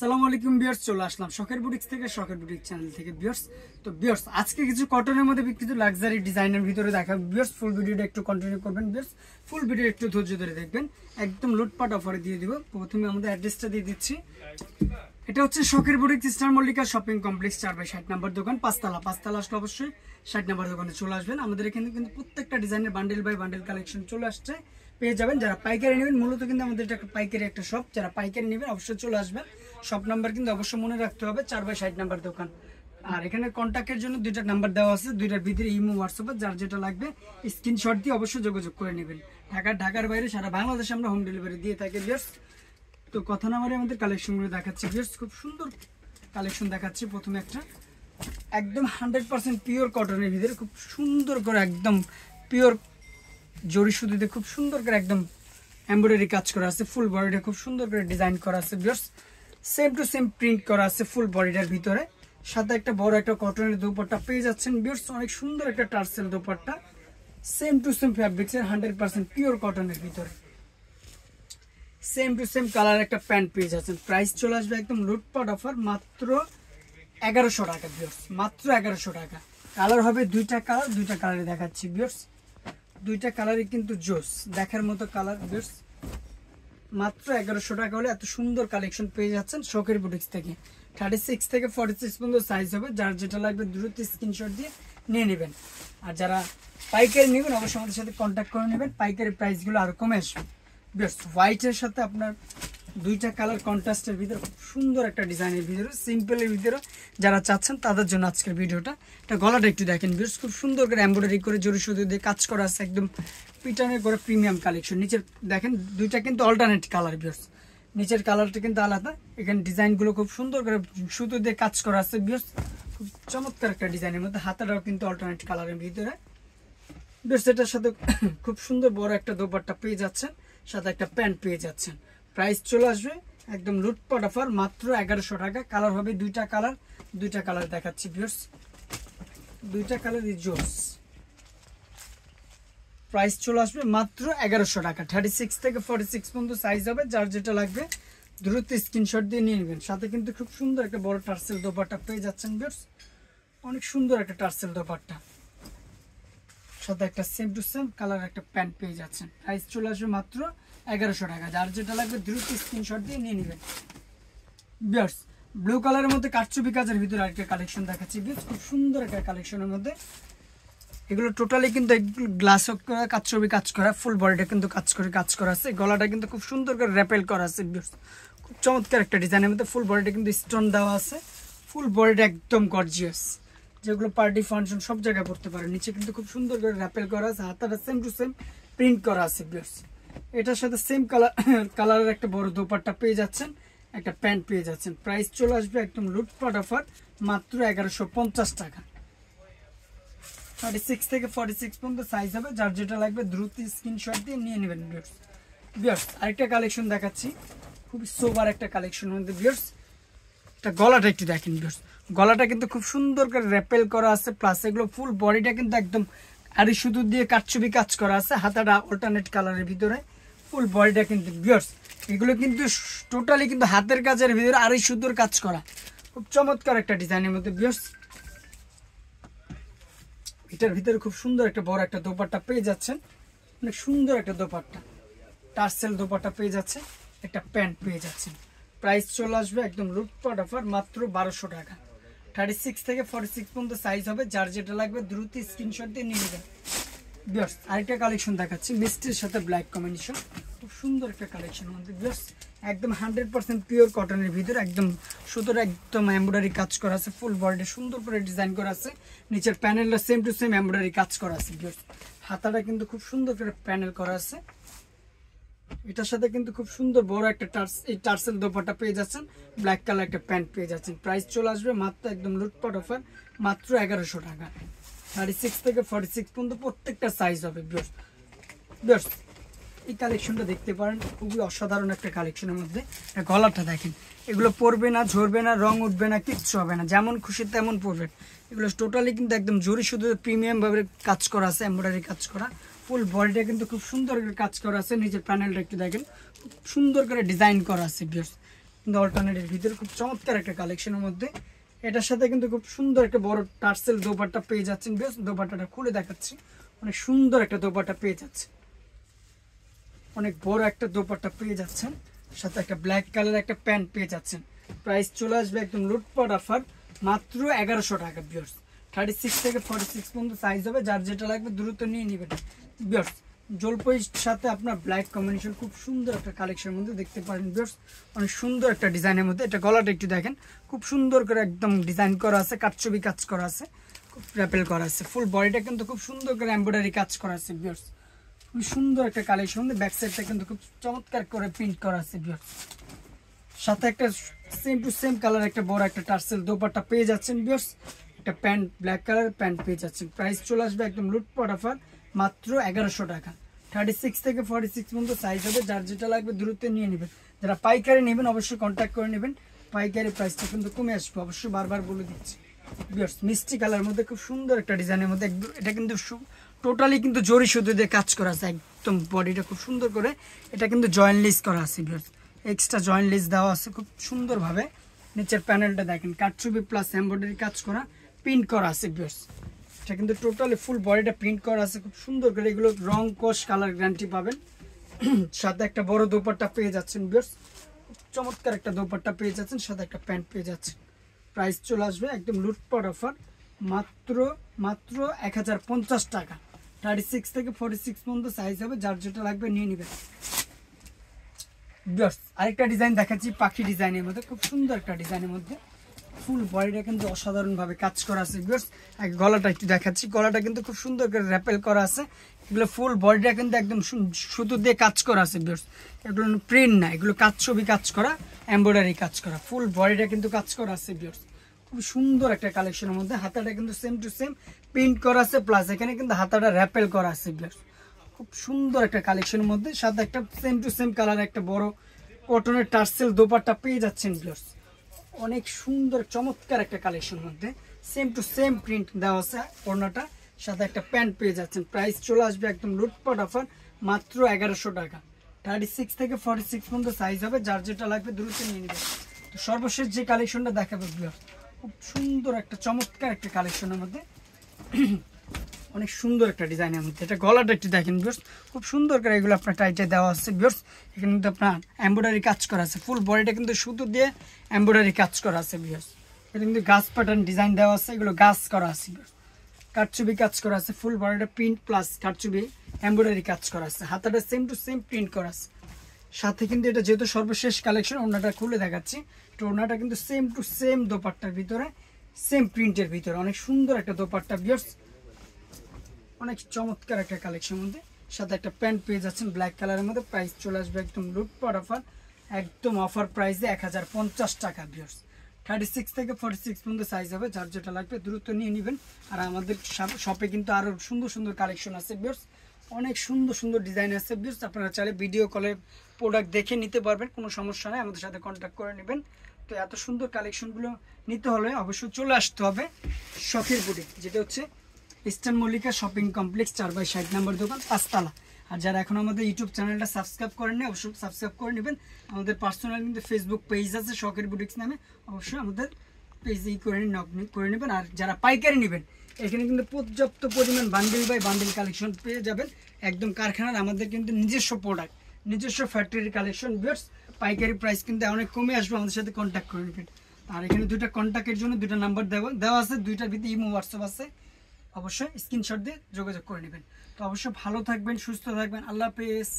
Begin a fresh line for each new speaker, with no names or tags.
আসসালামু আলাইকুম ভিউয়ার্স, চলে আসলাম শখের বুটিক্স থেকে, শখের বুটিক চ্যানেল থেকে ভিউয়ার্স। তো ভিউয়ার্স, আজকে কিছু কটনের মধ্যে কিছু লাক্সারি ডিজাইনের ভিতরে দেখাবো ভিউয়ার্স। ফুল ভিডিওটা একটু কন্টিনিউ করবেন ভিউয়ার্স, ফুল ভিডিও একটু ধৈর্য ধরে দেখবেন, একদম লুটপাট অফারে দিয়ে দিব। প্রথমে আমাদের অ্যাড্রেসটা দিয়ে দিচ্ছি। এটা হচ্ছে শখের boutiques, star Mallika shopping complex, 4/60 নম্বর দোকান, পাঁচতলা আসলে অবশ্যই 60 নম্বর দোকানে চলে আসবেন। আমাদের এখানে কিন্তু প্রত্যেকটা ডিজাইনের বান্ডেল বাই বান্ডেল কালেকশন চলে আসছে, পেয়ে যাবেন। যারা পাইকারি নেবেন, মূলত কিন্তু আমাদের এটা পাইকারি একটা শপ, যারা পাইকারি নেবেন অবশ্যই চলে আসবেন। শপ নাম্বার কিন্তু অবশ্যই মনে রাখতে হবে, 4/60 নম্বর দোকান। আর এখানে কন্ট্যাক্টের জন্য দুইটা নাম্বার দেওয়া আছে, দুইটার ভিতরে ইমো হোয়াটসঅ্যাপে যার যেটা লাগবে স্ক্রিনশট দিয়ে অবশ্যই যোগাযোগ করে নেবেন। ঢাকার বাইরে সারা বাংলাদেশে আমরা হোম ডেলিভারি দিয়ে থাকি ভিউয়ার্স। তো কথা না বলে আমাদের কালেকশনগুলো দেখাচ্ছি ভিউয়ার্স, খুব সুন্দর কালেকশন দেখাচ্ছি। প্রথমে একটা একদম 100% পিওর কটনের ভিতরে খুব সুন্দর করে একদম পিওর জরি সুতিতে খুব সুন্দর করে একদম এমব্রয়ডারি কাজ করা আছে, ফুল বডিটা খুব সুন্দর করে ডিজাইন করা আছে viewers. Same to same print করা আছে ফুল বডিটার ভিতরে, সাথে একটা বড় একটা কটনের দোপাট্টা পেয়ে যাচ্ছেন ভিউয়ার্স। অনেক সুন্দর একটা tassel dupatta, same to same ফ্যাব্রিক্সের 100% পিওর কটনের ভিতরে, সেম টু সেম কালার একটা প্যান্ট পেয়ে যাচ্ছেন। প্রাইস চলে আসবে একদম লুটপাট অফার, মাত্র 1100 টাকা ভিউয়ার্স, মাত্র 1100 টাকা। কালার হবে দুইটা কালারে দেখাচ্ছি ভিউয়ার্স, দুইটা কালারই কিন্তু জোস দেখার মতো কালার ভিউয়ার্স। মাত্র 1100 টাকা হলে এত সুন্দর কালেকশন পেয়ে যাচ্ছেন শখের বুটিক্স থেকে। 36 থেকে 46 পর্যন্ত সাইজ হবে, যার যেটা লাগবে দ্রুত স্ক্রিনশট দিয়ে নিয়ে নেবেন। আর যারা পাইকারি নেবেন অবশ্যই আমাদের সাথে কন্ট্যাক্ট করে নেবেন, পাইকারি প্রাইসগুলো আরও কমে আসবে ভিউয়ার্স। হোয়াইটের সাথে আপনার দুইটা কালার কন্ট্রাস্টের ভিতরে খুব সুন্দর একটা ডিজাইনের ভিতরে, সিম্পলের ভিতরে যারা চাচ্ছেন তাদের জন্য আজকের ভিডিওটা। এটা গলাটা একটু দেখেন ভিউয়ার্স, খুব সুন্দর করে এমব্রয়ডারি করে জরি সুতো দিয়ে কাজ করা আছে, একদম পিটানের করে প্রিমিয়াম কালেকশন। নিচের দেখেন দুইটা কিন্তু অল্টারনেট কালার ভিউয়ার্স, নিচের কালারটা কিন্তু আলাদা। এখানে ডিজাইনগুলো খুব সুন্দর করে সুতো দিয়ে কাজ করা আছে ভিউয়ার্স, খুব চমৎকার একটা ডিজাইনের মধ্যে। হাতাটাও কিন্তু অল্টারনেট কালারের ভিতরে ভিউয়ার্স। এটার সাথে খুব সুন্দর বড় একটা দোপাট্টা পেয়ে যাচ্ছেন, সাথে একটা প্যান্ট পেয়ে যাচ্ছেন। প্রাইস চলে আসবে একদম লুটপাট অফার, মাত্র 1100 টাকা। কালার হবে দুইটা কালার দেখাচ্ছি ভিউয়ার্স, দুইটা কালার জোস। প্রাইস চলে আসবে মাত্র 1100 টাকা। 36 থেকে 46 পর্যন্ত সাইজ হবে, যার যেটা লাগবে দ্রুত স্ক্রিনশট দিয়ে নিয়ে নেবেন। সাথে কিন্তু খুব সুন্দর একটা বড় টার্সেল দোপাট্টা পেয়ে যাচ্ছেন ভিউয়ার্স, অনেক সুন্দর একটা টার্সেল দোপাট্টা, সাথে একটা সেম টু সেম কালার একটা প্যান্ট পেয়ে যাচ্ছেন। প্রাইস চলে আসবে মাত্র 1100 টাকা, যার যেটা লাগবে দ্রুত স্ক্রিনশট দিয়ে নিয়ে নেবেন ভিউয়ার্স। ব্লু কালারের মধ্যে কাটচুপি কাজের ভিতরে আরেকটা কালেকশন দেখাচ্ছি ভিউয়ার্স, খুব সুন্দর একটা কালেকশনের মধ্যে। এগুলো টোটালি কিন্তু গ্লাস কাটচুপি কাজ করা, ফুল বডিটা কিন্তু কাজ করা আছে। গলাটা কিন্তু খুব সুন্দর করে র্যাপেল করা আছে ভিউয়ার্স, খুব চমৎকার একটা ডিজাইনের মধ্যে। ফুল বডিটা কিন্তু স্টোন দেওয়া আছে, ফুল বডিটা একদম গর্জিয়াস, যেগুলো পার্টি ফাংশন সব জায়গায় পড়তে পারে। নিচে কিন্তু খুব সুন্দর করে র্যাপেল করা আছে, হাতাটা সেম টু সেম প্রিন্ট করা আছে ভিউয়ার্স। এটার সাথে সেম কালারের একটা বড় দোপাট্টা পেয়ে যাচ্ছেন, একটা প্যান্ট পেয়ে যাচ্ছেন। প্রাইস চলে আসবে একদম লুটপাট অফার, মাত্র 1150 টাকা। 36 থেকে 46 পর্যন্ত সাইজ হবে, যার যেটা লাগবে দ্রুত স্ক্রিনশট দিয়ে নিয়ে নেবেন ভিউয়ার্স। আরেকটা কালেকশন দেখাচ্ছি, খুবই সোবার একটা কালেকশনের মধ্যে ভিউয়ার্স। এটা গলাটা একটু দেখেন ভিউয়ার্স, গলাটা কিন্তু খুব সুন্দর করে র্যাপেল করা আছে, প্লাস এগুলো ফুল বডিটা কিন্তু একদম আড়ি সুতো দিয়ে কাটছবি কাজ করা আছে। হাতাটা অল্টারনেট কালারের ভিতরে, ফুল বডিটা কিন্তু ভিউয়ার্স এগুলো কিন্তু টোটালি কিন্তু হাতের কাজের ভিতরে আড়ি সুতোর কাজ করা, খুব চমৎকার একটা ডিজাইনের মধ্যে ভিউয়ার্স। এটার ভিতরে খুব সুন্দর একটা বড় একটা দোপাট্টা পেয়ে যাচ্ছেন, অনেক সুন্দর একটা দোপাট্টা, টার্সেল দোপাট্টা পেয়ে যাচ্ছে, একটা প্যান্ট পেয়ে যাচ্ছেন। প্রাইস চলে আসবে একদম লুটপাট অফার, মাত্র 1200 টাকা। 36 থেকে 46 পর্যন্ত সাইজ হবে, যার যেটা লাগবে দ্রুত স্ক্রিনশট দিয়ে নিয়ে নেবেন ভিউয়ার্স। আরেকটা কালেকশন দেখাচ্ছি মিষ্টির সাথে ব্ল্যাক কম্বিনেশন, খুব সুন্দর একটা কালেকশন আমাদের ভিউয়ার্স। একদম 100% পিওর কটনের ভিতরে, একদম সুতোর একদম এমব্রয়ডারি কাজ করা আছে, ফুল বডিতে সুন্দর করে ডিজাইন করা আছে। নিচের প্যানেলটা সেম টু সেম এমব্রয়ডারি কাজ করা আছে ভিউয়ার্স। হাতাটা কিন্তু খুব সুন্দর করে প্যানেল করা আছে। এটার সাথে কিন্তু খুব সুন্দর বড় একটা টার্সেল দোপাট্টা পেয়ে যাচ্ছেন, ব্ল্যাক কালার একটা প্যান্ট পেয়ে যাচ্ছেন। প্রাইস চলে আসবে মাত্র একদম লুটপাট অফার, মাত্র 1100 টাকা। 36 থেকে 46 পর্যন্ত প্রত্যেকটা সাইজ হবে ভিউয়ার্স। এই কালেকশনটা দেখতে পারেন, খুবই অসাধারণ একটা কালেকশনের মধ্যে। গলাটা দেখেন, এগুলো পরবে না, ঝরবে না, রং উঠবে না, কিচ্ছু হবে না, যেমন খুশি তেমন পরবেন। এগুলো টোটালি কিন্তু একদম জরি শুধু প্রিমিয়াম ভাবে কাজ করা আছে, এমব্রয়ডারি কাজ করা। ফুল বডিটা কিন্তু খুব সুন্দর করে কাজ করা আছে। নিচের প্যানেলটা একটু দেখেন, খুব সুন্দর করে ডিজাইন করা আছে ভিউয়ার্স। কিন্তু অল্টারনেটের ভিতরে খুব চমৎকার একটা কালেকশনের মধ্যে। এটার সাথে কিন্তু খুব সুন্দর একটা বড় টার্সেল দোপাট্টা পেয়ে যাচ্ছেন। বেশ দোপাট্টাটা খুলে দেখাচ্ছি, অনেক সুন্দর একটা দোপাট্টা পেয়ে যাচ্ছে, অনেক বড় একটা দোপাট্টা পেয়ে যাচ্ছেন, সাথে একটা ব্ল্যাক কালার একটা প্যান্ট পেয়ে যাচ্ছেন। প্রাইস চলে আসবে একদম লুটপাট অফার, মাত্র 1100 টাকা ভিউয়ার্স। 36 থেকে 46 পর্যন্ত সাইজ হবে, যার যেটা লাগবে দ্রুত নিয়ে নেবেন ভিউয়ার্স। জলপইয়ের সাথে আপনার ব্ল্যাক কম্বিনেশন, খুব সুন্দর একটা কালেকশনের মধ্যে দেখতে পারেন ভিউয়ার্স, অনেক সুন্দর একটা ডিজাইনের মধ্যে। এটা গলাটা একটু দেখেন, খুব সুন্দর করে একদম ডিজাইন করা আছে, কাটছবি কাজ করা আছে, খুব র্যাপেল করা আছে। ফুল বডিটা কিন্তু খুব সুন্দর করে এমব্রয়ডারি কাজ করা আছে ভিউয়ার্স, খুব সুন্দর একটা কালেকশন। ব্যাক সাইডটা কিন্তু খুব চমৎকার করে প্রিন্ট করা আছে ভিউয়ার্স। সাথে একটা সেম টু সেম কালার একটা বড় একটা টার্সেল দোপাট্টা পেয়ে যাচ্ছেন ভিউয়ার্স। একটা প্যান্ট ব্ল্যাক কালার প্যান্ট পেয়ে যাচ্ছেন। প্রাইস চলে আসবে একদম লুটপাট অফার, মাত্র 1100 টাকা। 36 থেকে 46 পর্যন্ত সাইজ হবে, যার যেটা লাগবে দ্রুত নিয়ে নেবেন। যারা পাইকারি নেবেন অবশ্যই কন্ট্যাক্ট করে নেবেন, পাইকারি প্রাইসটা কিন্তু কমে আসবে, অবশ্যই বারবার বলে দিচ্ছি ভিউয়ার্স। মিষ্টি কালার মধ্যে খুব সুন্দর একটা ডিজাইনের মধ্যে, একদম এটা কিন্তু টোটালি কিন্তু জরি সুতো দিয়ে কাজ করা আছে, একদম বডিটা খুব সুন্দর করে। এটা কিন্তু জয়েন্ট লেস করা আছে ভিউয়ার্স, এক্সট্রা জয়েন্ট লেস দেওয়া আছে খুব সুন্দরভাবে। নিচের প্যানেলটা দেখেন, কাটছবি প্লাস এমব্রয়ডারি কাজ করা, প্রিন্ট করা আছে ভিউয়ার্স। এটা কিন্তু টোটালি ফুল বডিটা প্রিন্ট করা আছে খুব সুন্দর করে। এগুলো রং কোশ কালার গ্যারান্টি পাবেন। সাথে একটা বড় দোপাট্টা পেয়ে যাচ্ছেন ভিউয়ার্স, খুব চমৎকার একটা দোপাট্টা পেয়ে যাচ্ছেন, সাথে একটা প্যান্ট পেয়ে যাচ্ছেন। প্রাইস চলে আসবে একদম লুটপাট অফার, মাত্র 1050 টাকা। 36 থেকে 46 পর্যন্ত সাইজ হবে, যার যেটা লাগবে নিয়ে নেবেন ভিউয়ার্স। আরেকটা ডিজাইন দেখাচ্ছি পাখি ডিজাইনের মধ্যে, খুব সুন্দর একটা ডিজাইনের মধ্যে। ফুল বডিটা কিন্তু অসাধারণভাবে কাজ করা আছে ভিউয়ার্স। গলাটা একটু দেখাচ্ছি, গলাটা কিন্তু খুব সুন্দর করে র্যাপেল করা আছে। এগুলো ফুল বডিটা কিন্তু একদম সুতো দিয়ে কাজ করা আছে ভিউয়ার্স। এগুলো প্রিন্ট না, এগুলো কাজ ছবি কাজ করা, এমব্রয়ডারি কাজ করা, ফুল বডিটা কিন্তু কাজ করা আছে ভিউয়ার্স। খুব সুন্দর একটা কালেকশনের মধ্যে। হাতাটা কিন্তু সেম টু সেম প্রিন্ট করা আছে, প্লাস এখানে কিন্তু হাতাটা র্যাপেল করা আছে ভিউয়ার্স। খুব সুন্দর একটা কালেকশনের মধ্যে, সাথে একটা সেম টু সেম কালার একটা বড় কটনের টার্সেল দোপাট্টা পেয়ে যাচ্ছেন ভিউয়ার্স। অনেক সুন্দর চমৎকার একটা কালেকশনের মধ্যে, সেম টু সেম প্রিন্ট দেওয়া আছে ওড়নাটা, সাথে একটা প্যান্ট পেয়ে যাচ্ছেন। প্রাইস চলে আসবে একদম লুটপাট অফার, মাত্র 1100 টাকা। 36 থেকে 46 পর্যন্ত সাইজ হবে, যার যেটা লাগবে দ্রুত নিয়ে নেবেন। তো সর্বশেষ যে কালেকশনটা দেখাবে ভিউয়ার্স, খুব সুন্দর একটা চমৎকার একটা কালেকশনের মধ্যে, অনেক সুন্দর একটা ডিজাইনের মধ্যে। এটা গলাটা একটু দেখেন ভিউয়ার্স, খুব সুন্দর করে এগুলো আপনার টাইটে দেওয়া আছে ভিউয়ার্স। এখানে কিন্তু আপনার এমব্রয়ডারি কাজ করা আছে, ফুল বডিটা কিন্তু সুতো দিয়ে এমব্রয়ডারি কাজ করা আছে ভিউয়ার্স। এটা কিন্তু গাছ প্যাটার্ন ডিজাইন দেওয়া আছে, এগুলো গাছ করা আছে ভিউয়ার্স। কাটছবি কাজ করা আছে, ফুল বডিটা প্রিন্ট প্লাস কাটছবি এমব্রয়ডারি কাজ করা আছে, হাতাটা সেম টু সেম প্রিন্ট করা আছে। সাথে কিন্তু এটা যেহেতু সর্বশেষ কালেকশন, ওড়নাটা খুলে দেখাচ্ছি। তো ওড়নাটা কিন্তু সেম টু সেম দোপাট্টার ভিতরে, সেম প্রিন্টের ভিতরে, অনেক সুন্দর একটা দোপাট্টা ভিউয়ার্স, অনেক চমৎকার একটা কালেকশন মধ্যে। সাথে একটা প্যান্ট পেয়ে যাচ্ছেন ব্ল্যাক কালারের মধ্যে। প্রাইস চলে আসবে একদম লুটপাট অফার, একদম অফার প্রাইসে 1050 টাকা ভিউয়ার্স। 36 থেকে 46 পর্যন্ত সাইজ হবে, যার যেটা লাগবে দ্রুত নিয়ে নেবেন। আর আমাদের শপে কিন্তু আরও সুন্দর সুন্দর কালেকশন আছে ভিউয়ার্স, অনেক সুন্দর সুন্দর ডিজাইন আছে ভিউয়ার্স। আপনারা চাইলে ভিডিও কলে প্রোডাক্ট দেখে নিতে পারবেন, কোনো সমস্যা নেই, আমাদের সাথে কন্ট্যাক্ট করে নেবেন। তো এত সুন্দর কালেকশনগুলো নিতে হলে অবশ্যই চলে আসতে হবে শখের বুটিক, যেটা হচ্ছে ইস্টার্ন মল্লিকা শপিং কমপ্লেক্স 4/60 নম্বর দোকান, 5 তলা। আর যারা এখন আমাদের ইউটিউব চ্যানেলটা সাবস্ক্রাইব করেন না, অবশ্যই সাবস্ক্রাইব করে নেবেন। আমাদের পার্সোনাল কিন্তু ফেসবুক পেজ আছে শখের বুটিক্স নামে, অবশ্যই আমাদের পেজে করে নেবেন। আর যারা পাইকারি নেবেন, এখানে কিন্তু পর্যাপ্ত পরিমাণ বান্ডিল বাই বান্ডিল কালেকশন পেয়ে যাবেন, একদম কারখানার। আমাদের কিন্তু নিজস্ব প্রোডাক্ট, নিজস্ব ফ্যাক্টরির কালেকশন ভিউয়ার্স। পাইকারি প্রাইস কিন্তু অনেক কমে আসবে, আমাদের সাথে কন্ট্যাক্ট করে নেবেন। আর এখানে দুইটা কন্ট্যাক্টের জন্য দুইটা নাম্বার দেওয়া আছে, দুইটার ভিতরে ইমো হোয়াটসঅ্যাপ আছে, অবশ্যই স্ক্রিনশট দিয়ে যোগাযোগ করে নেবেন। তো অবশ্যই ভালো থাকবেন, সুস্থ থাকবেন, আল্লাহ হাফেজ।